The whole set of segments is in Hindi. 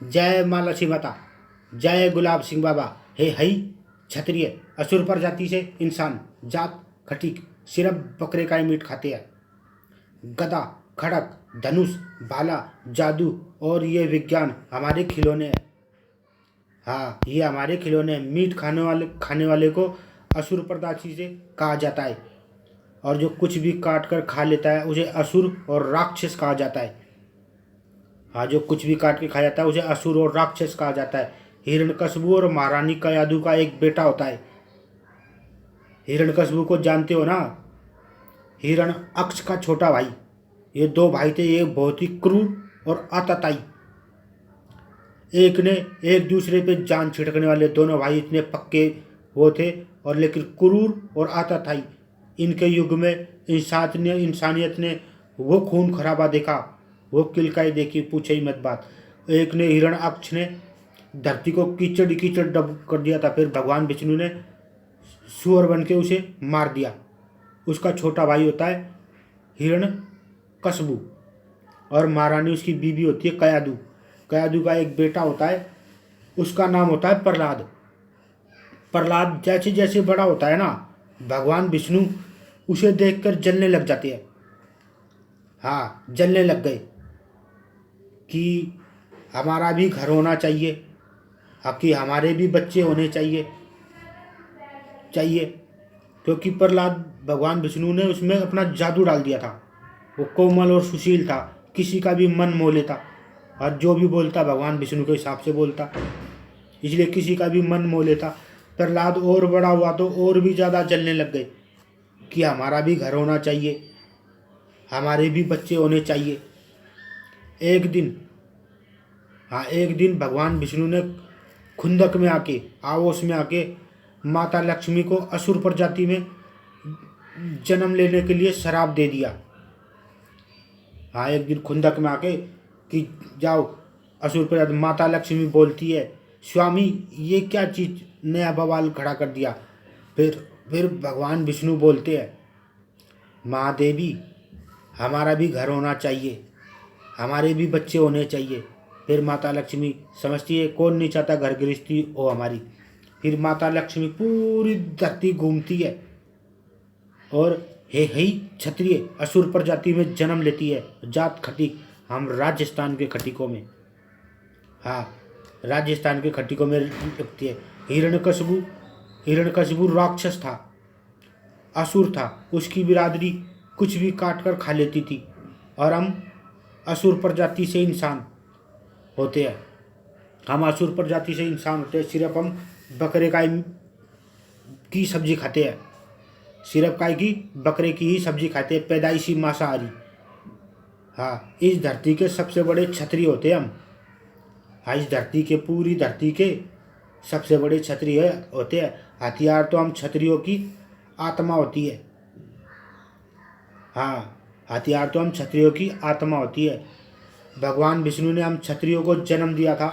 जय माँ लक्ष्मी माता, जय गुलाब सिंह बाबा। हे हई क्षत्रिय, असुर प्रजाति से इंसान, जात खटीक, सिर्फ बकरे का ही मीट खाते हैं। गदा, खड़क, धनुष, भाला, जादू और ये विज्ञान हमारे खिलौने हैं। हाँ, ये हमारे खिलौने हैं। मीट खाने वाले को असुर प्रजाति से कहा जाता है, और जो कुछ भी काट कर खा लेता है उसे असुर और राक्षस कहा जाता है। हाँ, जो कुछ भी काट के खा जाता है उसे असुर और राक्षस कहा जाता है। हिरण्यकशिपु और महारानी कयाधु का एक बेटा होता है। हिरण्यकशिपु को जानते हो ना, हिरण्यक्ष का छोटा भाई। ये दो भाई थे, एक बहुत ही क्रूर और आतताई। एक ने एक दूसरे पे जान छिड़कने वाले दोनों भाई इतने पक्के वो थे, और लेकिन क्रूर और आतताई। इनके युग में इंसानियत ने वो खून खराबा देखा, वो किलकाई देखी, पूछे ही मत बात। एक ने हिरण्यक्ष ने धरती को कीचड़ कीचड़ डब कर दिया था, फिर भगवान विष्णु ने सुअर बन के उसे मार दिया। उसका छोटा भाई होता है हिरण्यकशिपु, और महारानी उसकी बीवी होती है कयाधु। कयाधु का एक बेटा होता है, उसका नाम होता है प्रहलाद। प्रहलाद जैसे जैसे बड़ा होता है ना, भगवान विष्णु उसे देखकर जलने लग जाते हैं। हाँ, जलने लग गए कि हमारा भी घर होना चाहिए, कि हमारे भी बच्चे होने चाहिए चाहिए क्योंकि प्रहलाद, भगवान विष्णु ने उसमें अपना जादू डाल दिया था। वो कोमल और सुशील था, किसी का भी मन मोह लेता, और जो भी बोलता भगवान विष्णु के हिसाब से बोलता, इसलिए किसी का भी मन मोह लेता। प्रहलाद और बड़ा हुआ तो और भी ज़्यादा जलने लग गए कि हमारा भी घर होना चाहिए, हमारे भी बच्चे होने चाहिए। एक दिन, हाँ, एक दिन भगवान विष्णु ने खुंदक में आके, आवेश में आके माता लक्ष्मी को असुर प्रजाति में जन्म लेने के लिए श्राप दे दिया। हाँ, एक दिन खुंदक में आके कि जाओ असुर प्रजाति। माता लक्ष्मी बोलती है, स्वामी ये क्या चीज़ नया बवाल खड़ा कर दिया। फिर भगवान विष्णु बोलते हैं, महादेवी हमारा भी घर होना चाहिए, हमारे भी बच्चे होने चाहिए। फिर माता लक्ष्मी समझती है कौन नहीं चाहता घर गृहस्थी हो हमारी। फिर माता लक्ष्मी पूरी धरती घूमती है और हे हई क्षत्रिय असुर प्रजाति में जन्म लेती है, जात खटीक, हम राजस्थान के खटीकों में। हाँ, राजस्थान के खटीकों में लगती है। हिरण्यकशिपु राक्षस था, असुर था, उसकी बिरादरी कुछ भी काट कर खा लेती थी, और हम असुर प्रजाति से इंसान होते हैं। हम असुर प्रजाति से इंसान होते हैं, सिर्फ हम बकरे की सब्जी खाते हैं, सिर्फ काय की बकरे की ही सब्जी खाते हैं, पैदाइशी मांसाहारी। हाँ, इस धरती के सबसे बड़े क्षत्रिय होते हैं हम। हाँ, इस धरती के, पूरी धरती के सबसे बड़े क्षत्रिय होते हैं। हथियार तो हम क्षत्रियों की आत्मा होती है। हाँ, हथियार तो हम क्षत्रियों की आत्मा होती है। भगवान विष्णु ने हम क्षत्रियों को जन्म दिया था,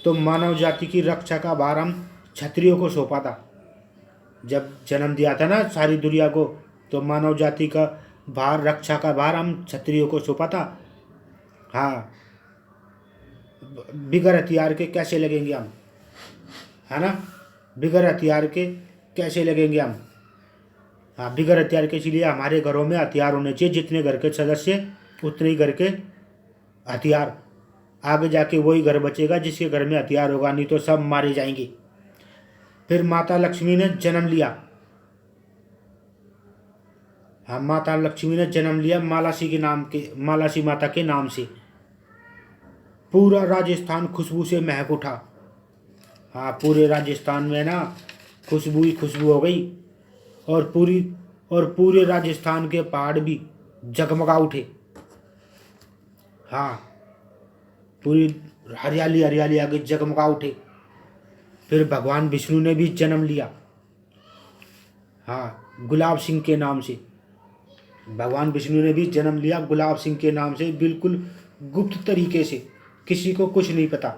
तो मानव जाति की रक्षा का भार हम क्षत्रियों को सौंपा था। जब जन्म दिया था ना सारी दुनिया को, तो मानव जाति का भार, रक्षा का भार हम क्षत्रियों को सौंपा था। हाँ, बिगर हथियार के कैसे लगेंगे हम, है ना, बिगर हथियार के कैसे लगेंगे हम। हाँ, बिगर हथियार के, इसीलिए हमारे घरों में हथियार होने चाहिए। जितने घर के सदस्य उतने ही घर के हथियार। आगे जाके वही घर बचेगा जिसके घर में हथियार होगा, नहीं तो सब मारे जाएंगे। फिर माता लक्ष्मी ने जन्म लिया। हाँ, माता लक्ष्मी ने जन्म लिया मालासी माता के नाम से। पूरा राजस्थान खुशबू से महक उठा। हाँ, पूरे राजस्थान में ना खुशबू ही खुशबू हो गई, और पूरे राजस्थान के पहाड़ भी जगमगा उठे। हाँ, पूरी हरियाली हरियाली आगे जगमगा उठे। फिर भगवान विष्णु ने भी जन्म लिया। हाँ, गुलाब सिंह के नाम से भगवान विष्णु ने भी जन्म लिया, गुलाब सिंह के नाम से, बिल्कुल गुप्त तरीके से, किसी को कुछ नहीं पता।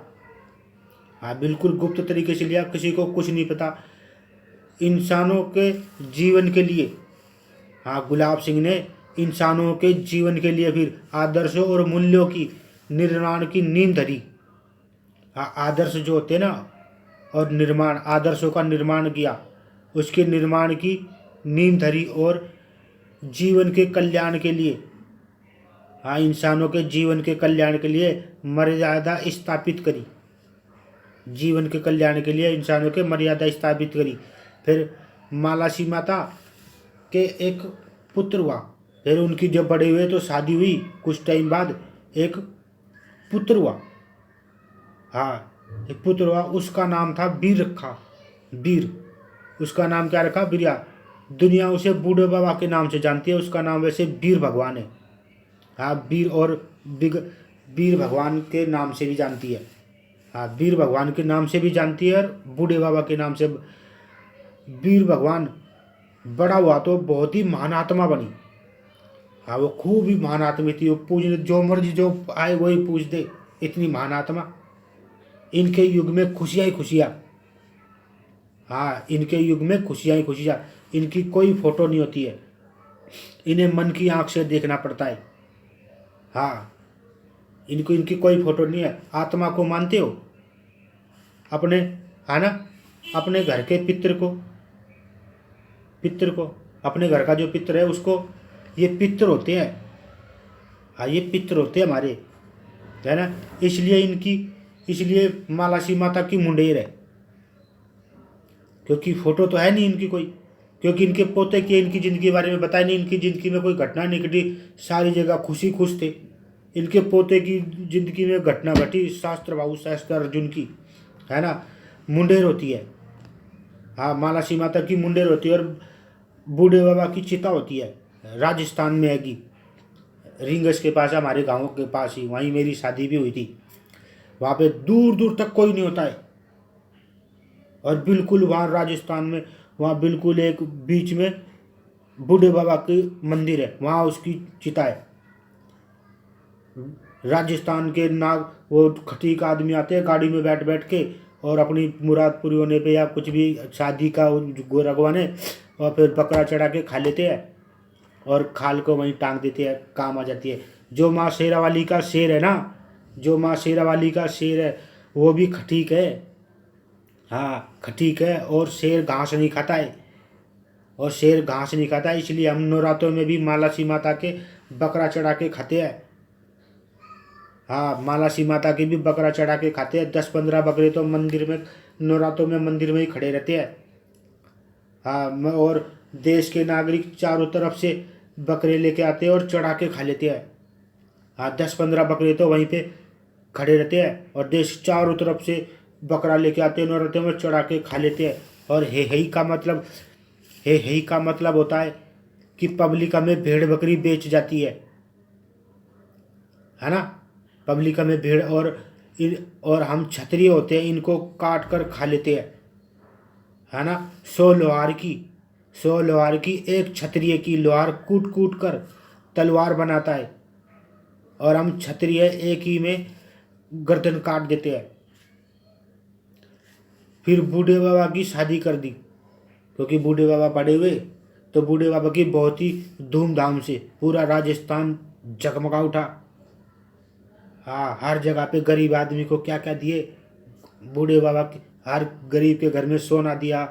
हाँ, बिल्कुल गुप्त तरीके से लिया, किसी को कुछ नहीं पता, इंसानों के जीवन के लिए। हाँ, गुलाब सिंह ने इंसानों के जीवन के लिए फिर आदर्शों और मूल्यों की निर्माण की नींव धरी। आदर्श जो होते ना, और निर्माण, आदर्शों का निर्माण किया, उसके निर्माण की नींव धरी और जीवन के कल्याण के लिए, इंसानों के जीवन के कल्याण के लिए मर्यादा स्थापित करी, जीवन के कल्याण के लिए इंसानों के मर्यादा स्थापित करी। फिर मालासी माता के एक पुत्र हुआ, फिर उनकी जब बड़े हुए तो शादी हुई, कुछ टाइम बाद एक पुत्र हुआ। एक पुत्र हुआ, उसका नाम था वीर रखा, वीर, उसका नाम क्या रखा, वीरिया। दुनिया उसे बूढ़े बाबा के नाम से जानती है, उसका नाम वैसे वीर भगवान है। वीर और वीर भगवान के नाम से भी जानती है। वीर भगवान के नाम से भी जानती है और बूढ़े बाबा के नाम से। वीर भगवान बड़ा हुआ तो बहुत ही महान आत्मा बनी। वो खूब ही महान आत्मा थी, वो पूजने जो मर्जी जो आए वही पूज दे, इतनी महान आत्मा। इनके युग में खुशियाँ ही खुशियाँ। इनके युग में खुशियाँ ही खुशियाँ। इनकी कोई फोटो नहीं होती है, इन्हें मन की आंख से देखना पड़ता है। इनको इनकी कोई फोटो नहीं है। आत्मा को मानते हो अपने, है ना, अपने घर के पितृ को, अपने घर का जो पितृ है उसको, ये पितृ होते हैं। ये पितृ होते हैं हमारे, है ना। इसलिए मालासी माता की मुंडेर है, क्योंकि फोटो तो है नहीं इनकी कोई, क्योंकि इनके पोते की इनकी ज़िंदगी के बारे में बताया नहीं। इनकी ज़िंदगी में कोई घटना नहीं घटी, सारी जगह खुश थे। इनके पोते की ज़िंदगी में घटना घटी, शास्त्र बाबू शास्त्र अर्जुन की, है ना, मुंडेर होती है। मालासी माता की मुंडेर होती है। और बूढ़े बाबा की चिता होती है, राजस्थान में हैगी, रिंगस के पास, हमारे गाँव के पास ही, वहीं मेरी शादी भी हुई थी। वहाँ पे दूर दूर तक कोई नहीं होता है। और बिल्कुल वहाँ राजस्थान में, वहाँ बिल्कुल एक बीच में बूढ़े बाबा की मंदिर है, वहाँ उसकी चिता है। राजस्थान के नाग, वो खटीक आदमी आते हैं गाड़ी में बैठ बैठ के, और अपनी मुराद पूरी होने पे या कुछ भी शादी का गो रगवाने, और फिर बकरा चढ़ा के खा लेते हैं और खाल को वहीं टांग देते हैं, काम आ जाती है। जो माँ शेरावाली का शेर है ना, जो माँ शेरावाली का शेर है वो भी खटीक है। खटीक है, और शेर घास नहीं खाता है, इसलिए हम नवरात्रों में भी मालासी माता के बकरा चढ़ा के खाते हैं। मालासी माता की भी बकरा चढ़ा के खाते हैं। 10-15 बकरे तो मंदिर में, नवरात्रों में मंदिर में ही खड़े रहते हैं। और देश के नागरिक चारों तरफ से बकरे लेके आते हैं और चढ़ा के खा लेते हैं। 10-15 बकरे तो वहीं पे खड़े रहते हैं, और देश चारों तरफ से बकरा लेके आते हैं, नवरात्रों में चढ़ा के खा लेते हैं। और हे का मतलब होता है कि पब्लिक में भेड़ बकरी बेच जाती है ना। पब्लिक में भेड़, और हम क्षत्रिय होते हैं, इनको काट कर खा लेते हैं, है ना। 100 लोहार की एक क्षत्रिय की लोहार कूट कूट कर तलवार बनाता है, और हम क्षत्रिय एक ही में गर्दन काट देते हैं। फिर बूढ़े बाबा की शादी कर दी, क्योंकि बूढ़े बाबा बड़े हुए, तो बूढ़े बाबा की बहुत ही धूमधाम से पूरा राजस्थान जगमगा उठा। हर जगह पे गरीब आदमी को क्या क्या दिए बूढ़े बाबा की, हर गरीब के घर में सोना दिया,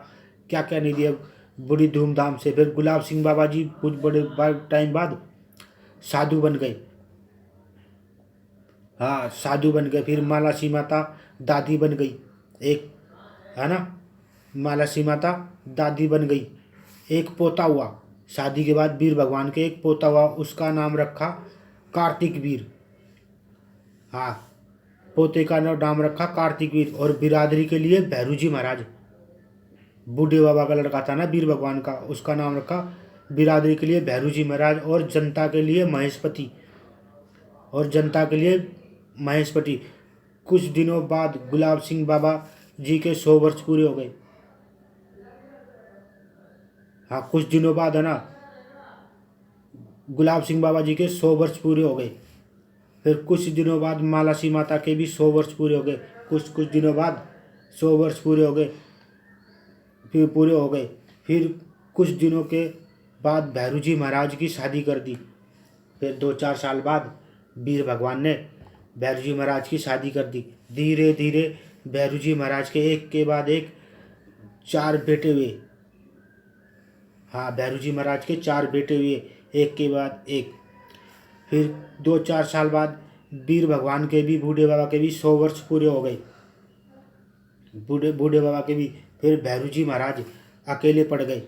क्या क्या नहीं दिया, बड़ी धूमधाम से। फिर गुलाब सिंह बाबा जी कुछ बड़े टाइम बाद साधु बन गए। साधु बन गए। फिर मालासी माता दादी बन गई एक, है ना, मालासी माता दादी बन गई। एक पोता हुआ शादी के बाद, वीर भगवान के एक पोता हुआ, उसका नाम रखा कार्तिक वीर। पोते का नाम रखा कार्तिक वीर। और बिरादरी के लिए भैरू जी महाराज, बूढ़े बाबा का लड़का था ना वीर भगवान का, उसका नाम रखा बिरादरी के लिए भैरू जी महाराज। और जनता के लिए महेशपति। कुछ दिनों बाद गुलाब सिंह बाबा जी के 100 वर्ष पूरे हो गए। कुछ दिनों बाद, है ना, गुलाब सिंह बाबा जी के 100 वर्ष पूरे हो गए। फिर कुछ दिनों बाद मालासी माता के भी 100 वर्ष पूरे हो गए। कुछ दिनों बाद 100 वर्ष पूरे हो गए। फिर कुछ दिनों के बाद भैरू जी महाराज की शादी कर दी। फिर 2-4 साल बाद वीर भगवान ने भैरू जी महाराज की शादी कर दी। धीरे धीरे भैरू जी महाराज के एक के बाद एक 4 बेटे हुए। हाँ, भैरू जी महाराज के 4 बेटे हुए, एक के बाद एक। फिर 2-4 साल बाद वीर भगवान के भी, बूढ़े बाबा के भी 100 वर्ष पूरे हो गए। बूढ़े बूढ़े बाबा के भी। फिर भैरू जी महाराज अकेले पड़ गए।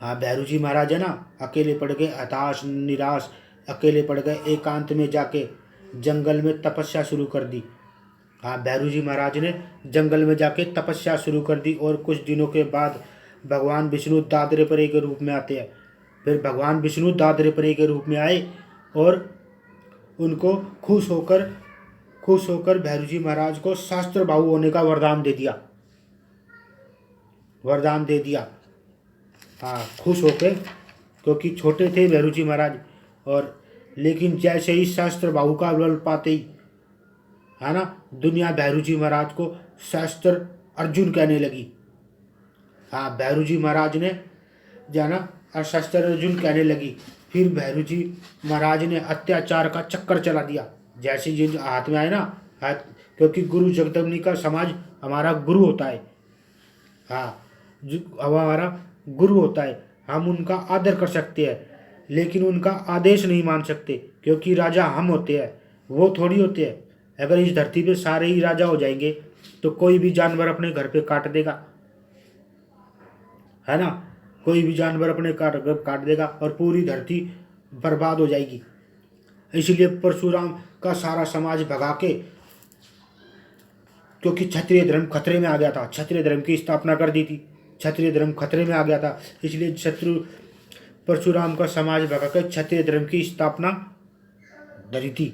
हाँ, भैरू जी महाराज है ना, अकेले पड़ गए, हताश निराश अकेले पड़ गए। एकांत में जाके जंगल में तपस्या शुरू कर दी। हाँ, भैरू जी महाराज ने जंगल में जाके तपस्या शुरू कर दी। और कुछ दिनों के बाद भगवान विष्णु दादरेपरे के रूप में आते हैं। फिर भगवान विष्णु दादरेपरे के रूप में आए और उनको खुश होकर भैरू जी महाराज को शास्त्र बाहु होने का वरदान दे दिया। हाँ, खुश होकर, क्योंकि छोटे थे भैरू जी महाराज। और लेकिन जैसे ही शास्त्र बाहु का बल पाते ही, है ना, दुनिया भैरू जी महाराज को शास्त्र अर्जुन कहने लगी। हाँ, भैरू जी महाराज ने जाना शास्त्र अर्जुन कहने लगी। फिर भैरू जी महाराज ने अत्याचार का चक्कर चला दिया। जैसे जिन हाथ में आए ना, हाथ, क्योंकि गुरु जगदम्बिनी का समाज हमारा गुरु होता है। हाँ, हमारा गुरु होता है। हम उनका आदर कर सकते हैं, लेकिन उनका आदेश नहीं मान सकते, क्योंकि राजा हम होते हैं, वो थोड़ी होते हैं। अगर इस धरती पे सारे ही राजा हो जाएंगे तो कोई भी जानवर अपने घर पे काट देगा, है ना, कोई भी जानवर अपने काट देगा और पूरी धरती बर्बाद हो जाएगी। इसलिए परशुराम का सारा समाज भगा के, क्योंकि क्षत्रिय धर्म खतरे में आ गया था, क्षत्रिय धर्म की स्थापना कर दी थी, क्षत्रिय धर्म खतरे में आ गया था, इसलिए परशुराम का समाज भगा कर क्षत्रिय धर्म की स्थापना धरी थी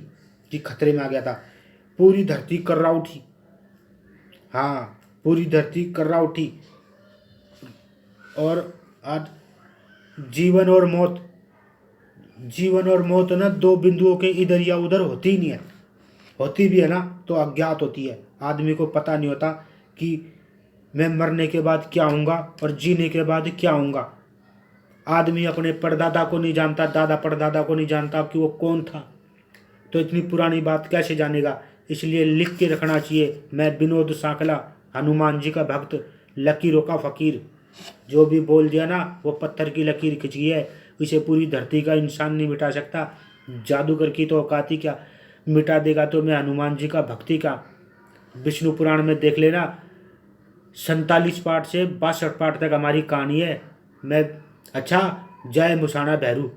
कि खतरे में आ गया था। पूरी धरती कर्रा उठी। हाँ, पूरी धरती कर्रा उठी। और आज जीवन और मौत ना 2 बिंदुओं के इधर या उधर होती ही नहीं है। होती भी है ना तो अज्ञात होती है। आदमी को पता नहीं होता कि मैं मरने के बाद क्या होऊंगा और जीने के बाद क्या होऊंगा। आदमी अपने परदादा को नहीं जानता, दादा परदादा को नहीं जानता कि वो कौन था, तो इतनी पुरानी बात कैसे जानेगा। इसलिए लिख के रखना चाहिए। मैं विनोद सांकला, हनुमान जी का भक्त, लकीरों का फकीर। जो भी बोल दिया ना, वो पत्थर की लकीर खिंची है, इसे पूरी धरती का इंसान नहीं मिटा सकता। जादूगर की तो औकात ही क्या, मिटा देगा तो मैं हनुमान जी का भक्ति का। विष्णु पुराण में देख लेना, 47 पार्ट से 62 पार्ट तक हमारी कहानी है। मैं अच्छा, जय मुसाणा भैरू।